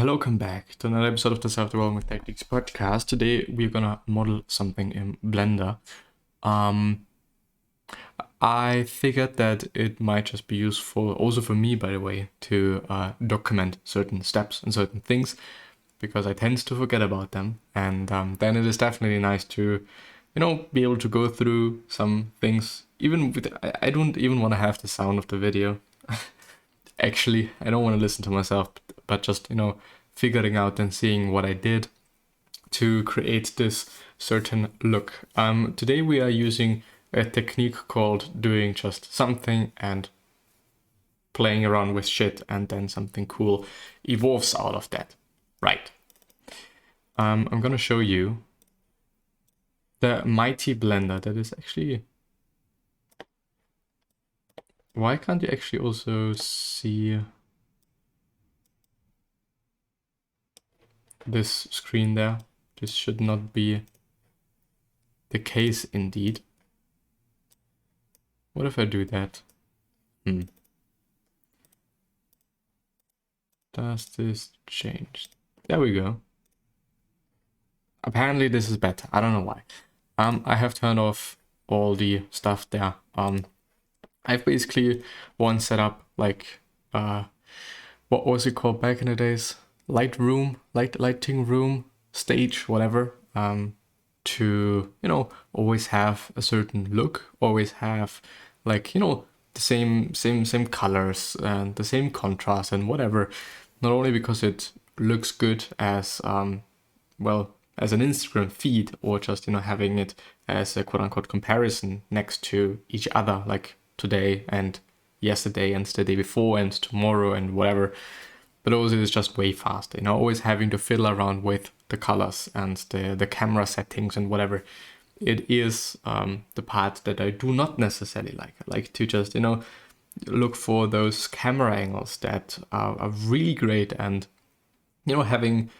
Welcome back to another episode of the Self-Development Tactics podcast. Today we're gonna model something in Blender. I figured that it might just be useful, also for me by the way, to document certain steps and certain things, because I tend to forget about them. And then it is definitely nice to, be able to go through some things. Even with, I don't even want to have the sound of the video. Actually, I don't want to listen to myself, but just, figuring out and seeing what I did to create this certain look. Today we are using a technique called doing just something and playing around with shit, and then something cool evolves out of that. Right. I'm gonna show you the mighty Blender that is actually... Why can't you actually also see this screen there? This should not be the case indeed. What if I do that? Does this change? There we go. Apparently this is better. I don't know why. I have turned off all the stuff there. I've basically one set up like what was it called back in the days? Lighting room, stage, whatever. To always have a certain look, always have like the same colors and the same contrast and whatever. Not only because it looks good as as an Instagram feed, or just having it as a quote-unquote comparison next to each other, like today and yesterday and the day before and tomorrow and whatever. But also it's just way faster, always having to fiddle around with the colors and the camera settings and whatever. It is the part that I do not necessarily like. I like to just look for those camera angles that are really great, and having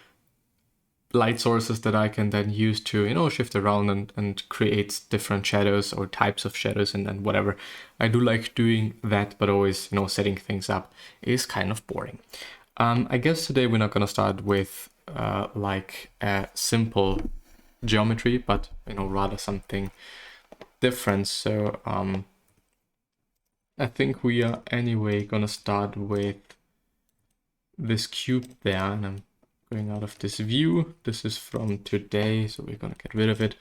light sources that I can then use to shift around and create different shadows or types of shadows and whatever. I do like doing that, but always setting things up is kind of boring. I guess today we're not gonna start with like a simple geometry, but rather something different. So I think we are anyway gonna start with this cube there, and I'm going out of this view. This is from today, so we're gonna get rid of it.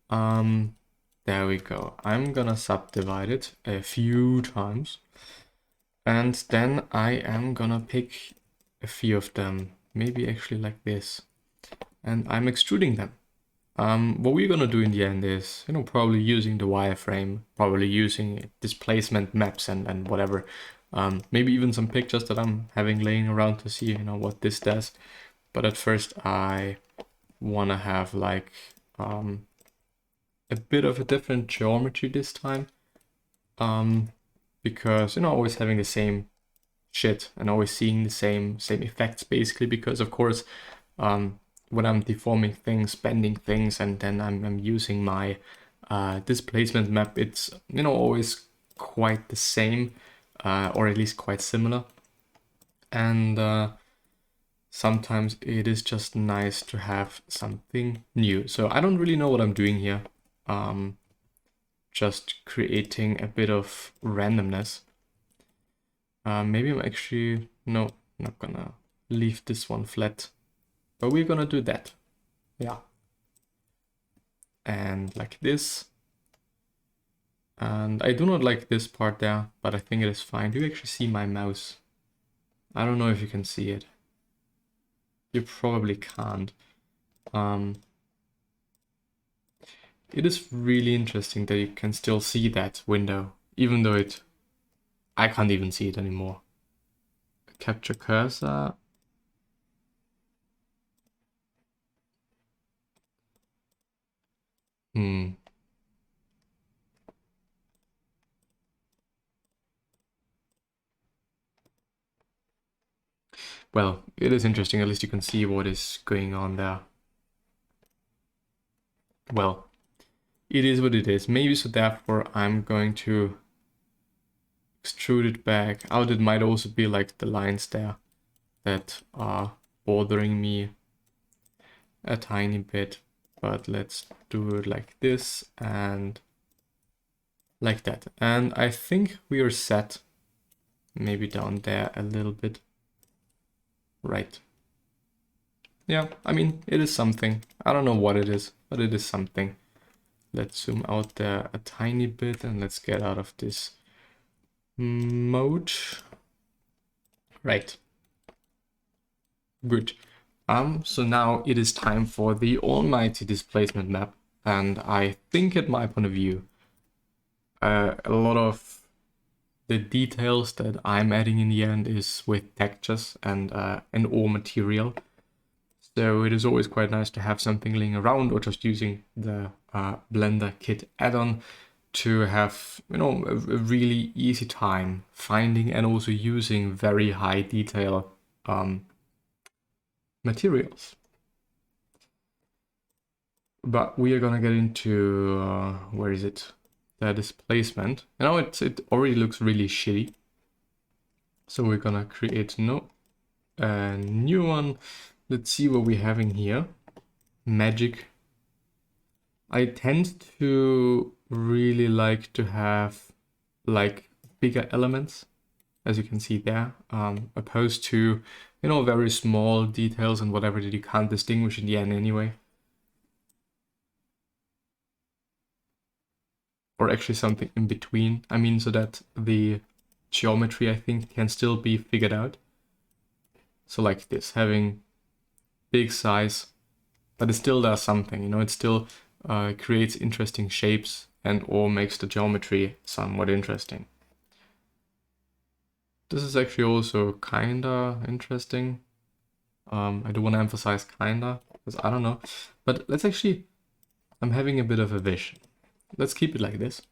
There we go. I'm gonna subdivide it a few times, and then I am gonna pick a few of them, maybe actually like this, and I'm extruding them. What we're gonna do in the end is, probably using the wireframe, probably using displacement maps and whatever. Maybe even some pictures that I'm having laying around to see, what this does. But at first I wanna have like a bit of a different geometry this time. Because, always having the same shit and always seeing the same effects, basically, because of course when I'm deforming things, bending things, and then I'm using my displacement map, it's always quite the same, or at least quite similar, and sometimes it is just nice to have something new. So I don't really know what I'm doing here, just creating a bit of randomness. Maybe I'm actually, no, not gonna leave this one flat, but we're gonna do that. Yeah. And like this. And I do not like this part there, but I think it is fine. Do you actually see my mouse? I don't know if you can see it. You probably can't. It is really interesting that you can still see that window, even though I can't even see it anymore. Capture cursor. Well, it is interesting. At least you can see what is going on there. Well, it is what it is. Maybe so therefore I'm going to extrude it back out. It might also be like the lines there that are bothering me a tiny bit, but let's do it like this and like that. And I think we are set. Maybe down there a little bit. Right. Yeah, I mean, it is something. I don't know what it is, but it is something. Let's zoom out there a tiny bit and let's get out of this mode. Right. Good. So now it is time for the almighty displacement map. And I think at my point of view, a lot of the details that I'm adding in the end is with textures and ore material. So it is always quite nice to have something laying around or just using the Blender Kit add-on to have, you know, a really easy time finding and also using very high detail materials. But we are gonna get into, where is it? The displacement. You know, it already looks really shitty. So we're gonna create a new one. Let's see what we're having here. Magic. I tend to really like to have like bigger elements, as you can see there, opposed to, you know, very small details and whatever that you can't distinguish in the end anyway. Or actually something in between. I mean, so that the geometry, I think, can still be figured out. So like this, having big size, but it still does something, you know, it still creates interesting shapes and or makes the geometry somewhat interesting. This is actually also kinda interesting. I do want to emphasize kinda, because I don't know. But let's actually, I'm having a bit of a vision. Let's keep it like this.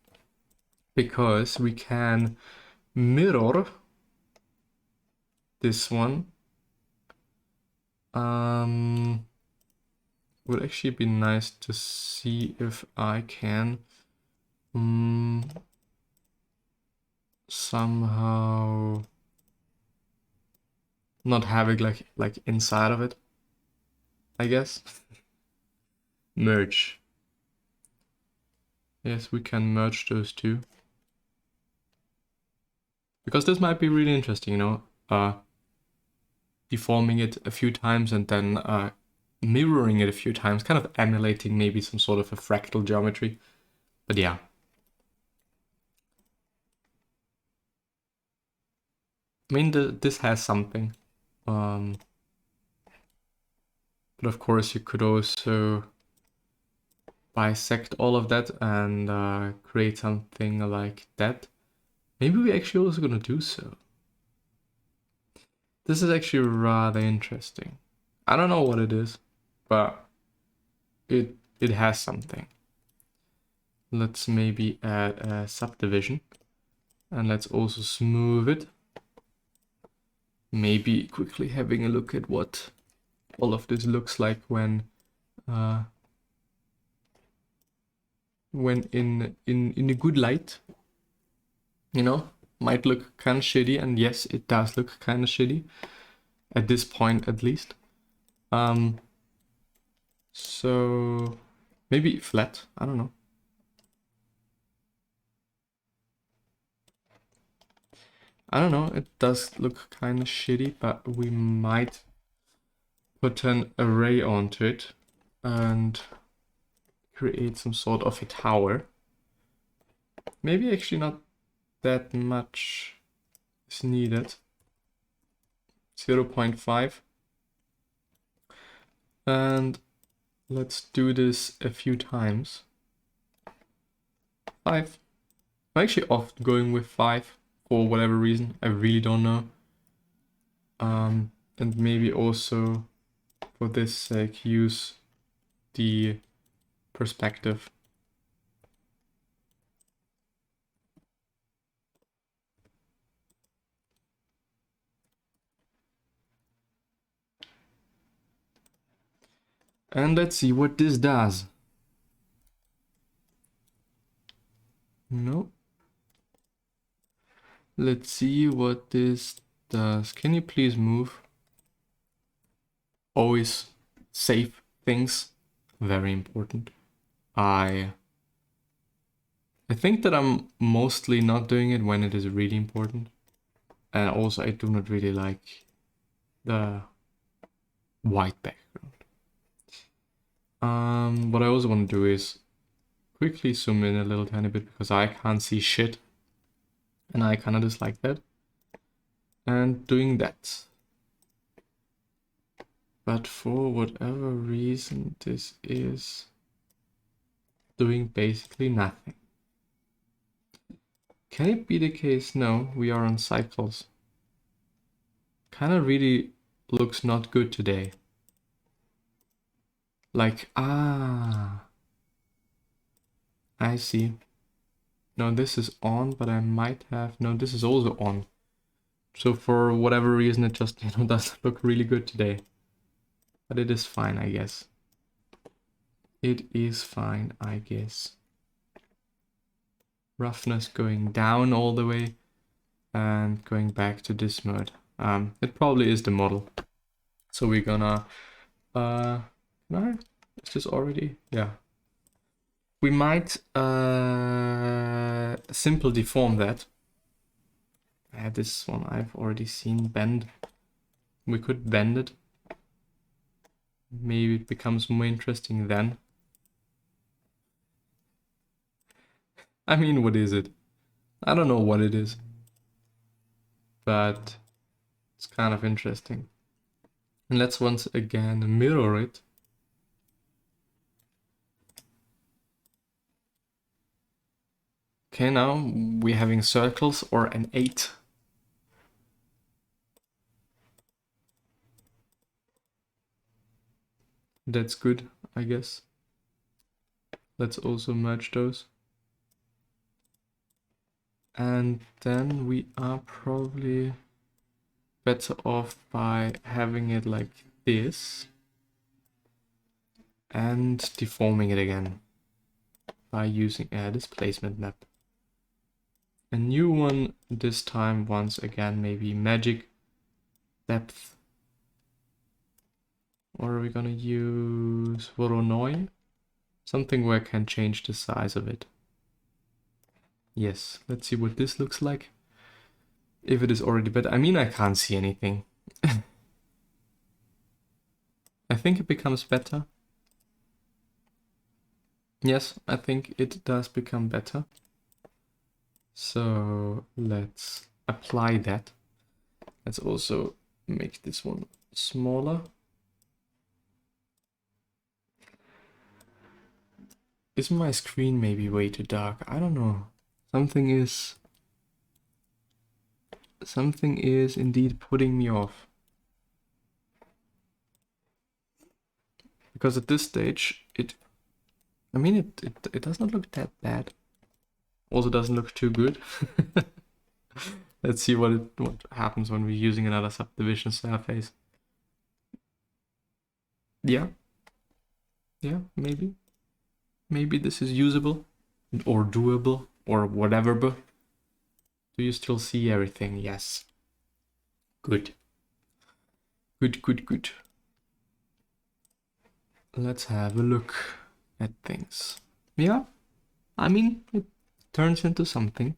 Because we can mirror this one. Would actually be nice to see if I can somehow not have it like inside of it, I guess. Merge. Yes, we can merge those two. Because this might be really interesting, you know, deforming it a few times and then mirroring it a few times, kind of emulating maybe some sort of a fractal geometry. But yeah. I mean, this has something. But of course, you could also bisect all of that and create something like that. Maybe we're actually also gonna do so. This is actually rather interesting. I don't know what it is, but it has something. Let's maybe add a subdivision and let's also smooth it. Maybe quickly having a look at what all of this looks like when in a good light. You know, might look kind of shitty, and yes, it does look kind of shitty at this point at least. So maybe flat, I don't know. I don't know, it does look kind of shitty, but we might put an array onto it and create some sort of a tower. Maybe actually not that much is needed. 0.5. And let's do this a few times. 5. I'm actually often going with 5 for whatever reason. I really don't know. And maybe also for this sake use the perspective. And let's see what this does. No. Let's see what this does. Can you please move? always save things. Very important. I think that I'm mostly not doing it when it is really important. And also I do not really like the white background. What I also want to do is quickly zoom in a little tiny bit because I can't see shit. And I kind of dislike that. And doing that. But for whatever reason, this is doing basically nothing. Can it be the case? No, we are on cycles. Kind of really looks not good today. Like, I see. No, this is on, but I might have... No, this is also on. So for whatever reason, it just, doesn't look really good today. But it is fine, I guess. It is fine, I guess. Roughness going down all the way and going back to this mode. It probably is the model. So we're gonna, no, is this already? Yeah. We might simple deform that. This one I've already seen bend. We could bend it. Maybe it becomes more interesting then. I mean, what is it? I don't know what it is. But it's kind of interesting. And let's once again mirror it. Okay, now we're having circles or an 8. That's good, I guess. Let's also merge those. And then we are probably better off by having it like this and deforming it again by using a displacement map. A new one this time, once again, maybe magic depth. Or are we gonna use Voronoi? Something where I can change the size of it. Yes, let's see what this looks like. If it is already better. I mean, I can't see anything. I think it becomes better. Yes, I think it does become better. So let's apply that. Let's also make this one smaller. Is my screen maybe way too dark? I don't know. Something is indeed putting me off. Because at this stage, it does not look that bad. Also doesn't look too good. Let's see what happens when we're using another subdivision surface. Yeah, maybe. Maybe this is usable or doable or whatever. Do you still see everything? Yes. Good. Good. Let's have a look at things. Yeah, I mean, it turns into something.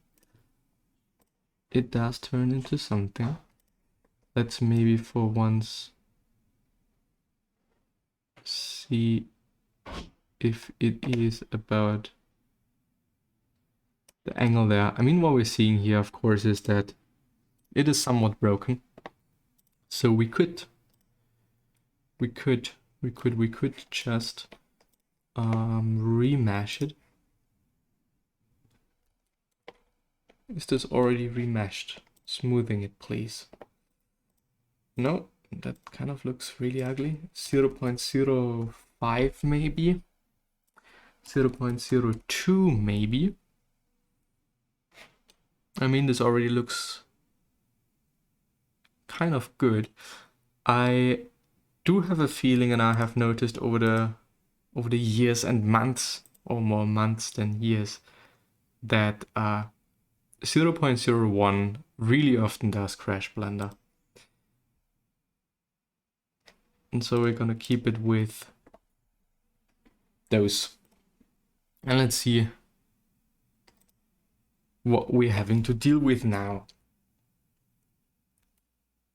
It does turn into something. Let's maybe for once see if it is about the angle there. I mean, what we're seeing here, of course, is that it is somewhat broken. So we could just remesh it. Is this already remeshed? Smoothing it, please. No, that kind of looks really ugly. 0.05 maybe. 0.02 maybe. I mean, this already looks kind of good. I do have a feeling, and I have noticed over the years and months, or more months than years, that 0.01 really often does crash Blender. And so we're gonna keep it with those. And let's see what we're having to deal with now.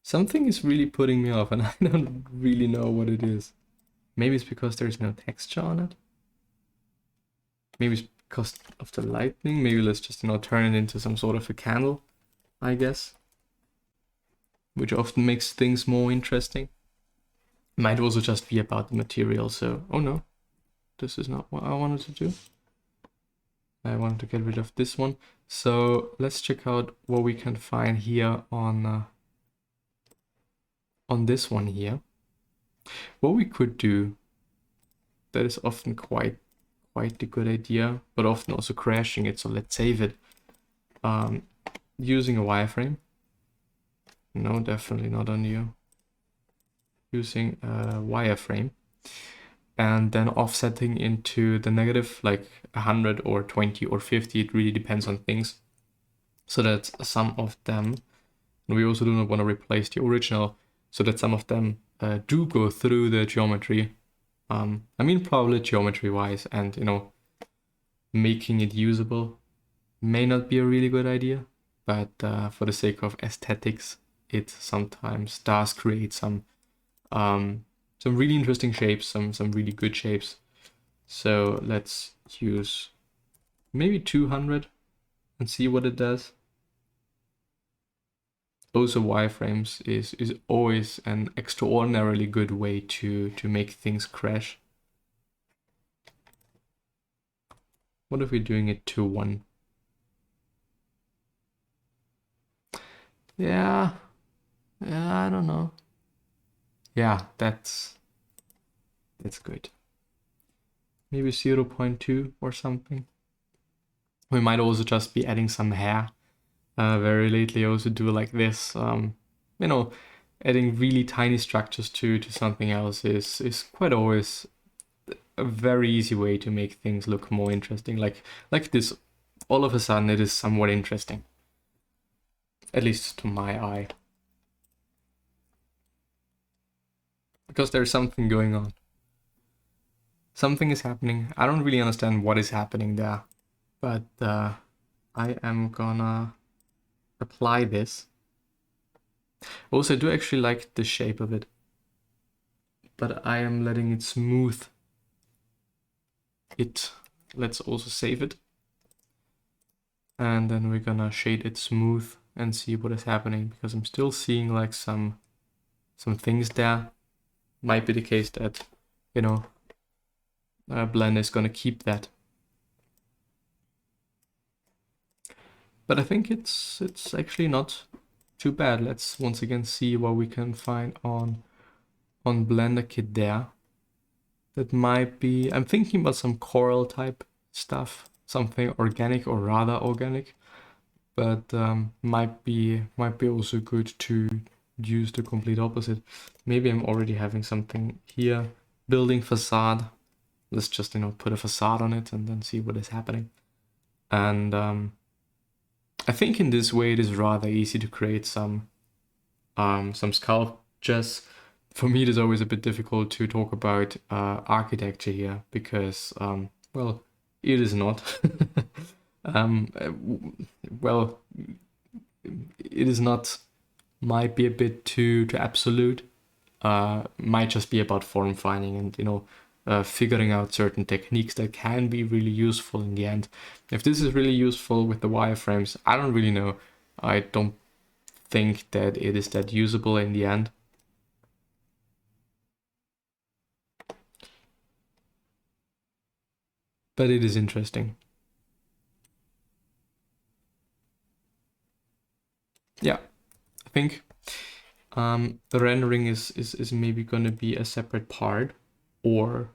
Something is really putting me off and I don't really know what it is. Maybe it's because there's no texture on it. Maybe it's because of the lightning. Maybe let's just, turn it into some sort of a candle, I guess. Which often makes things more interesting. Might also just be about the material, so... Oh no, this is not what I wanted to do. I wanted to get rid of this one. So let's check out what we can find here on this one here. What we could do, that is often quite the good idea, but often also crashing it, so let's save it. Using a wireframe. No, definitely not on you. Using a wireframe. And then offsetting into the negative, like 100 or 20 or 50, it really depends on things. So that some of them, and we also do not want to replace the original, so that some of them do go through the geometry. I mean, probably geometry wise, and making it usable may not be a really good idea, but for the sake of aesthetics, it sometimes does create some really interesting shapes, some really good shapes. So let's use maybe 200 and see what it does. Also, wireframes is always an extraordinarily good way to make things crash. What if we're doing it 2:1? Yeah, I don't know. Yeah, that's good. Maybe 0.2 or something. We might also just be adding some hair. Very lately I also do like this. Adding really tiny structures to something else is quite always a very easy way to make things look more interesting. Like this, all of a sudden it is somewhat interesting. At least to my eye. Because there's something going on. Something is happening. I don't really understand what is happening there. But I am gonna apply this. Also, I do actually like the shape of it. But I am letting it smooth it. Let's also save it. And then we're gonna shade it smooth and see what is happening, because I'm still seeing like some things there. Might be the case that, Blend is gonna keep that. But I think it's actually not too bad. Let's once again see what we can find on Blender Kit there. That might be, I'm thinking about some coral type stuff, something organic or rather organic, but might be also good to use the complete opposite. Maybe I'm already having something here. Building facade. Let's just put a facade on it and then see what is happening. And I think in this way it is rather easy to create some sculptures. For me, it is always a bit difficult to talk about architecture here because, well, it is not. Well, it is not. Might be a bit too absolute. Might just be about form finding and figuring out certain techniques that can be really useful in the end. If this is really useful with the wireframes, I don't really know. I don't think that it is that usable in the end. But it is interesting. Yeah, I think the rendering is maybe going to be a separate part, or